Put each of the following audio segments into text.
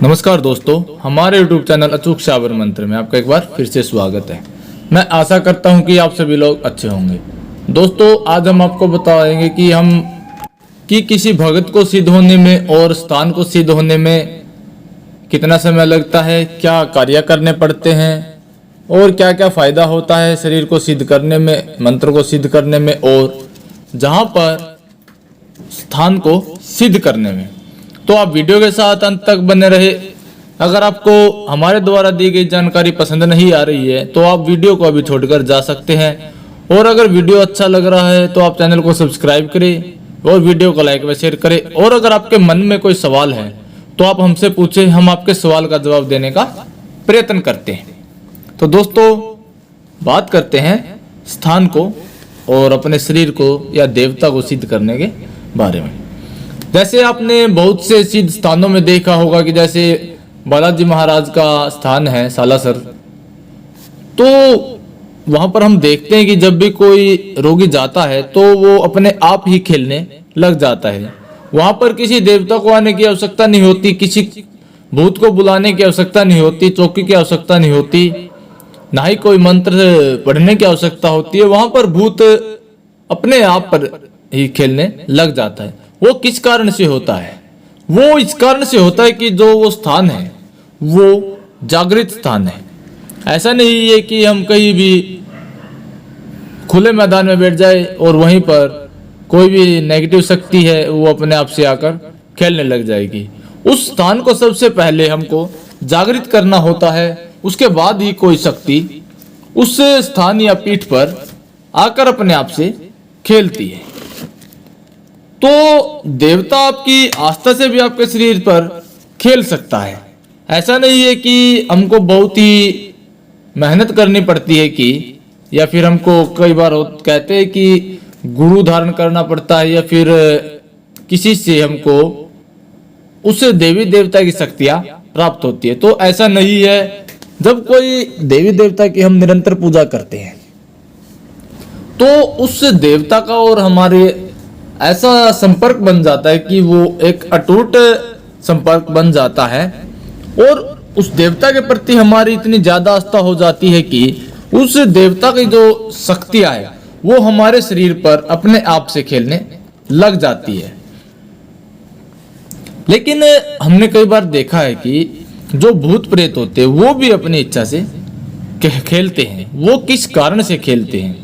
नमस्कार दोस्तों, हमारे YouTube चैनल अचूक शावर मंत्र में आपका एक बार फिर से स्वागत है। मैं आशा करता हूं कि आप सभी लोग अच्छे होंगे। दोस्तों, आज हम आपको बताएंगे कि किसी भगत को सिद्ध होने में और स्थान को सिद्ध होने में कितना समय लगता है, क्या कार्य करने पड़ते हैं और क्या क्या फायदा होता है शरीर को सिद्ध करने में, मंत्र को सिद्ध करने में और जहां पर स्थान को सिद्ध करने में। तो आप वीडियो के साथ अंत तक बने रहे। अगर आपको हमारे द्वारा दी गई जानकारी पसंद नहीं आ रही है तो आप वीडियो को अभी छोड़कर जा सकते हैं, और अगर वीडियो अच्छा लग रहा है तो आप चैनल को सब्सक्राइब करें और वीडियो को लाइक व शेयर करें। और अगर आपके मन में कोई सवाल है तो आप हमसे पूछें, हम आपके सवाल का जवाब देने का प्रयत्न करते हैं। तो दोस्तों, बात करते हैं स्थान को और अपने शरीर को या देवता को सिद्ध करने के बारे में। जैसे आपने बहुत से सिद्ध स्थानों में देखा होगा कि जैसे बालाजी महाराज का स्थान है सालासर, तो वहां पर हम देखते हैं कि जब भी कोई रोगी जाता है तो वो अपने आप ही खेलने लग जाता है। वहां पर किसी देवता को आने की आवश्यकता नहीं होती, किसी भूत को बुलाने की आवश्यकता नहीं होती, चौकी की आवश्यकता नहीं होती, ना ही कोई मंत्र पढ़ने की आवश्यकता होती है। वहां पर भूत अपने आप पर ही खेलने लग जाता है। वो किस कारण से होता है? वो इस कारण से होता है कि जो वो स्थान है वो जागृत स्थान है। ऐसा नहीं है कि हम कहीं भी खुले मैदान में बैठ जाए और वहीं पर कोई भी नेगेटिव शक्ति है वो अपने आप से आकर खेलने लग जाएगी। उस स्थान को सबसे पहले हमको जागृत करना होता है, उसके बाद ही कोई शक्ति उस स्थान या पीठ पर आकर अपने आप से खेलती है। तो देवता आपकी आस्था से भी आपके शरीर पर खेल सकता है। ऐसा नहीं है कि हमको बहुत ही मेहनत करनी पड़ती है कि, या फिर हमको कई बार कहते हैं कि गुरु धारण करना पड़ता है या फिर किसी से हमको उस देवी देवता की शक्तियां प्राप्त होती है। तो ऐसा नहीं है। जब कोई देवी देवता की हम निरंतर पूजा करते हैं तो उस देवता का और हमारे ऐसा संपर्क बन जाता है कि वो एक अटूट संपर्क बन जाता है, और उस देवता के प्रति हमारी इतनी ज्यादा आस्था हो जाती है कि उस देवता की जो शक्तियां है वो हमारे शरीर पर अपने आप से खेलने लग जाती है। लेकिन हमने कई बार देखा है कि जो भूत प्रेत होते हैं वो भी अपनी इच्छा से खेलते हैं। वो किस कारण से खेलते हैं?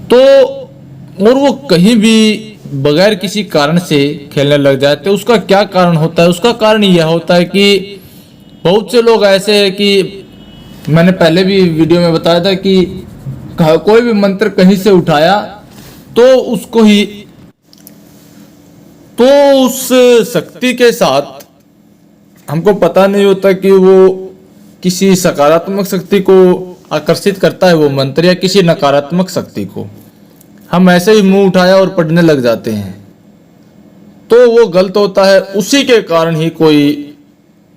तो और वो कहीं भी बगैर किसी कारण से खेलने लग जाते हैं। उसका क्या कारण होता है? उसका कारण यह होता है कि बहुत से लोग ऐसे हैं कि मैंने पहले भी वीडियो में बताया था कि कोई भी मंत्र कहीं से उठाया तो उसको ही, तो उस शक्ति के साथ हमको पता नहीं होता कि वो किसी सकारात्मक शक्ति को आकर्षित करता है वो मंत्र, या किसी नकारात्मक शक्ति को। हम ऐसे ही मुंह उठाया और पढ़ने लग जाते हैं तो वो गलत होता है। उसी के कारण ही कोई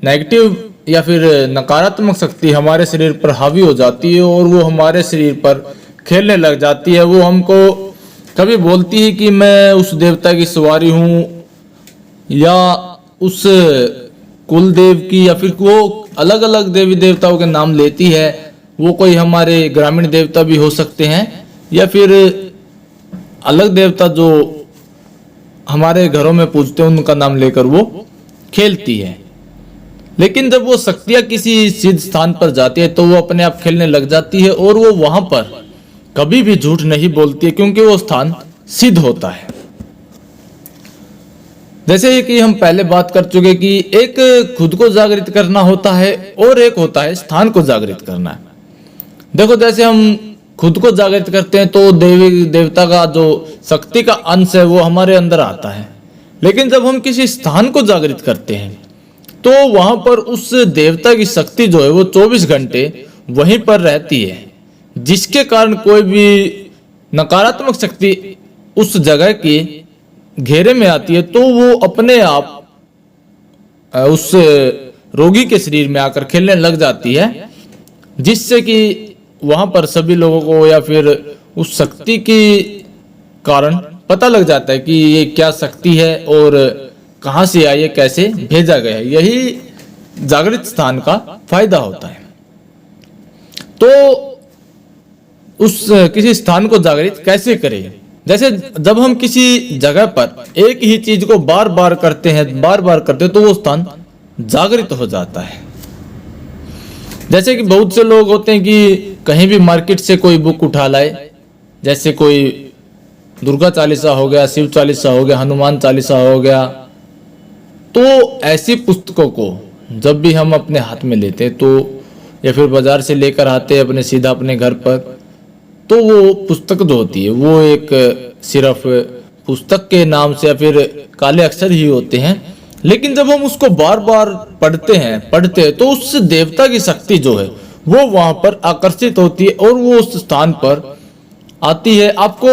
नेगेटिव या फिर नकारात्मक शक्ति हमारे शरीर पर हावी हो जाती है और वो हमारे शरीर पर खेलने लग जाती है। वो हमको कभी बोलती है कि मैं उस देवता की सवारी हूँ, या उस कुल देव की, या फिर वो अलग अलग देवी देवताओं के नाम लेती है। वो कोई हमारे ग्रामीण देवता भी हो सकते हैं, या फिर अलग देवता जो हमारे घरों में पूजते हैं उनका नाम लेकर वो खेलती है। लेकिन जब वो शक्तियां किसी सिद्ध स्थान पर जाती है तो वो अपने आप खेलने लग जाती है, और वो वहां पर कभी भी झूठ नहीं बोलती है क्योंकि वो स्थान सिद्ध होता है। जैसे कि हम पहले बात कर चुके कि एक खुद को जागृत करना होता है और एक होता है स्थान को जागृत करना। देखो, जैसे हम खुद को जागृत करते हैं तो देवी देवता का जो शक्ति का अंश है वो हमारे अंदर आता है। लेकिन जब हम किसी स्थान को जागृत करते हैं तो वहां पर उस देवता की शक्ति जो है वो 24 घंटे वहीं पर रहती है, जिसके कारण कोई भी नकारात्मक शक्ति उस जगह के घेरे में आती है तो वो अपने आप उस रोगी के शरीर में आकर खेलने लग जाती है, जिससे कि वहां पर सभी लोगों को या फिर उस शक्ति के कारण पता लग जाता है कि ये क्या शक्ति है और कहाँ से आई है, कैसे भेजा गया है। यही जागृत स्थान का फायदा होता है। तो उस किसी स्थान को जागृत कैसे करें? जैसे जब हम किसी जगह पर एक ही चीज को बार बार करते हैं तो वो स्थान जागृत हो जाता है। जैसे कि बहुत से लोग होते हैं कि कहीं भी मार्केट से कोई बुक उठा लाए, जैसे कोई दुर्गा चालीसा हो गया, शिव चालीसा हो गया, हनुमान चालीसा हो गया, तो ऐसी पुस्तकों को जब भी हम अपने हाथ में लेते हैं तो या फिर बाजार से लेकर आते हैं सीधा अपने घर पर, तो वो पुस्तक जो होती है वो एक सिर्फ पुस्तक के नाम से या फिर काले अक्षर ही होते हैं। लेकिन जब हम उसको बार बार पढ़ते हैं तो उस देवता की शक्ति जो है वो वहां पर आकर्षित होती है और वो उस स्थान पर आती है। आपको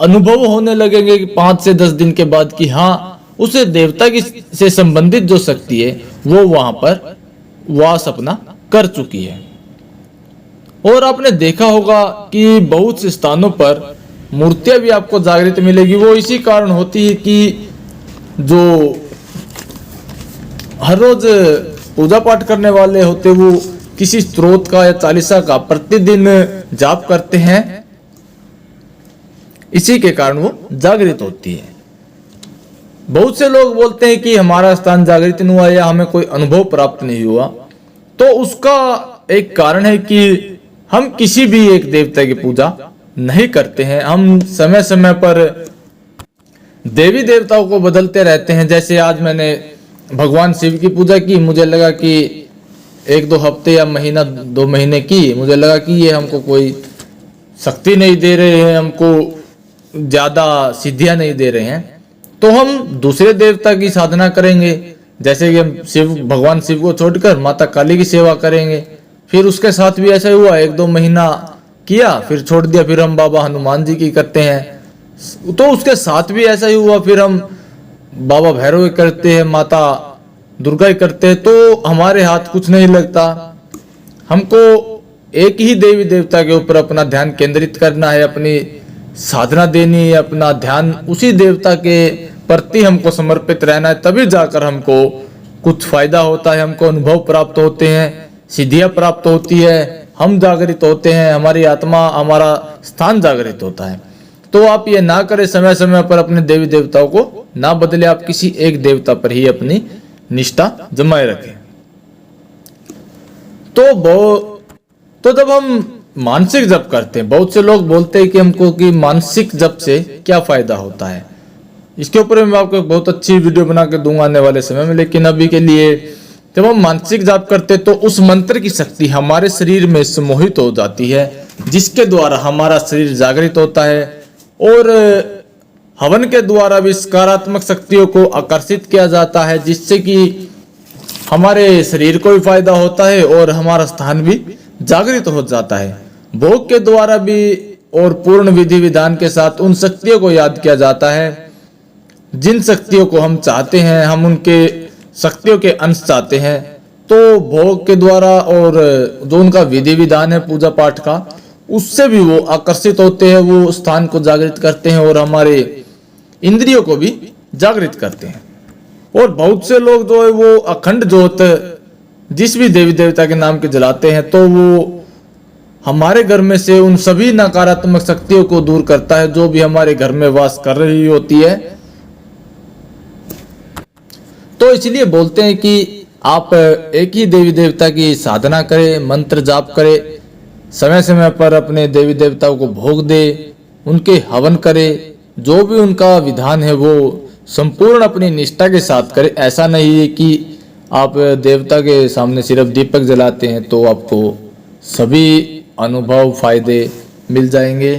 अनुभव होने लगेंगे कि 5 से 10 दिन के बाद कि हाँ, उस देवता की से संबंधित जो शक्ति है वो वहां पर वास अपना कर चुकी है। और आपने देखा होगा कि बहुत से स्थानों पर मूर्तियां भी आपको जागृत मिलेगी। वो इसी कारण होती है कि जो हर रोज पूजा पाठ करने वाले होते वो किसी स्त्रोत का या चालीसा का प्रतिदिन जाप करते हैं, इसी के कारण वो जागृत होती है। बहुत से लोग बोलते हैं कि हमारा स्थान जागृत नहीं हुआ या हमें कोई अनुभव प्राप्त नहीं हुआ, तो उसका एक कारण है कि हम किसी भी एक देवता की पूजा नहीं करते हैं। हम समय समय पर देवी देवताओं को बदलते रहते हैं। जैसे आज मैंने भगवान शिव की पूजा की, मुझे लगा कि 1-2 हफ्ते या महीना 2 महीने की, मुझे लगा कि ये हमको कोई शक्ति नहीं दे रहे हैं, हमको ज्यादा सिद्धियां नहीं दे रहे हैं, तो हम दूसरे देवता की साधना करेंगे। जैसे कि हम भगवान शिव को छोड़कर माता काली की सेवा करेंगे। फिर उसके साथ भी ऐसा हुआ, 1-2 महीना किया फिर छोड़ दिया, फिर हम बाबा हनुमान जी की करते हैं। तो उसके साथ भी ऐसा ही हुआ, फिर हम बाबा भैरव करते हैं, माता दुर्गा करते हैं, तो हमारे हाथ कुछ नहीं लगता। हमको एक ही देवी देवता के ऊपर अपना ध्यान केंद्रित करना है, अपनी साधना देनी है, अपना ध्यान उसी देवता के प्रति हमको समर्पित रहना है, तभी जाकर हमको कुछ फायदा होता है, हमको अनुभव प्राप्त होते हैं, सिद्धियां प्राप्त होती है, हम जागृत होते हैं, हमारी आत्मा, हमारा स्थान जागृत होता है। तो आप ये ना करें, समय समय पर अपने देवी देवताओं को ना बदले, आप किसी एक देवता पर ही अपनी निष्ठा जमाए रखें। तो जब हम मानसिक जप करते हैं, बहुत से लोग बोलते हैं कि हमको कि मानसिक जप से क्या फायदा होता है। इसके ऊपर मैं आपको बहुत अच्छी वीडियो बना के दूंगा आने वाले समय में, लेकिन अभी के लिए जब हम मानसिक जाप करते तो उस मंत्र की शक्ति हमारे शरीर में सम्मोहित हो जाती है, जिसके द्वारा हमारा शरीर जागृत होता है और हवन के द्वारा भी सकारात्मक शक्तियों को आकर्षित किया जाता है, जिससे कि हमारे शरीर को भी फायदा होता है और हमारा स्थान भी जागृत हो जाता है। भोग के द्वारा भी और पूर्ण विधि विधान के साथ उन शक्तियों को याद किया जाता है जिन शक्तियों को हम चाहते हैं, हम उनके शक्तियों के अंश चाहते हैं। तो भोग के द्वारा और जो उनका विधि विधान है पूजा पाठ का, उससे भी वो आकर्षित होते हैं, वो स्थान को जागृत करते हैं और हमारे इंद्रियों को भी जागृत करते हैं। और बहुत से लोग जो है वो अखंड ज्योत जिस भी देवी देवता के नाम के जलाते हैं, तो वो हमारे घर में से उन सभी नकारात्मक शक्तियों को दूर करता है जो भी हमारे घर में वास कर रही होती है। तो इसलिए बोलते हैं कि आप एक ही देवी देवता की साधना करें, मंत्र जाप करें, समय समय पर अपने देवी देवताओं को भोग दे, उनके हवन करें, जो भी उनका विधान है वो संपूर्ण अपनी निष्ठा के साथ करें। ऐसा नहीं है कि आप देवता के सामने सिर्फ दीपक जलाते हैं तो आपको सभी अनुभव फायदे मिल जाएंगे।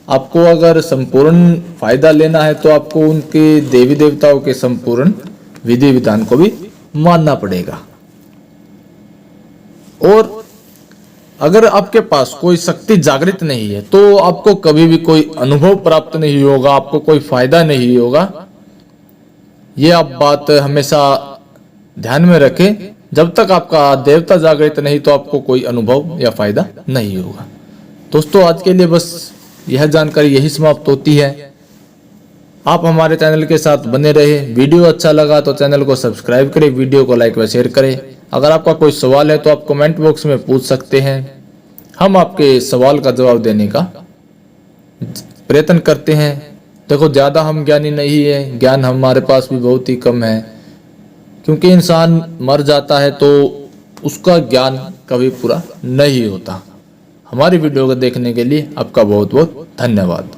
आपको अगर संपूर्ण फायदा लेना है तो आपको उनके देवी देवताओं के संपूर्ण विधि विधान को भी मानना पड़ेगा। और अगर आपके पास कोई शक्ति जागृत नहीं है तो आपको कभी भी कोई अनुभव प्राप्त नहीं होगा, आपको कोई फायदा नहीं होगा। ये आप बात हमेशा ध्यान में रखें। जब तक आपका देवता जागृत नहीं तो आपको कोई अनुभव या फायदा नहीं होगा। दोस्तों, आज के लिए बस यह जानकारी यही समाप्त होती है। आप हमारे चैनल के साथ बने रहे। वीडियो अच्छा लगा तो चैनल को सब्सक्राइब करें, वीडियो को लाइक व शेयर करें। अगर आपका कोई सवाल है तो आप कमेंट बॉक्स में पूछ सकते हैं, हम आपके सवाल का जवाब देने का प्रयत्न करते हैं। देखो, ज़्यादा हम ज्ञानी नहीं है, ज्ञान हमारे पास भी बहुत ही कम है, क्योंकि इंसान मर जाता है तो उसका ज्ञान कभी पूरा नहीं होता। हमारी वीडियो को देखने के लिए आपका बहुत बहुत धन्यवाद।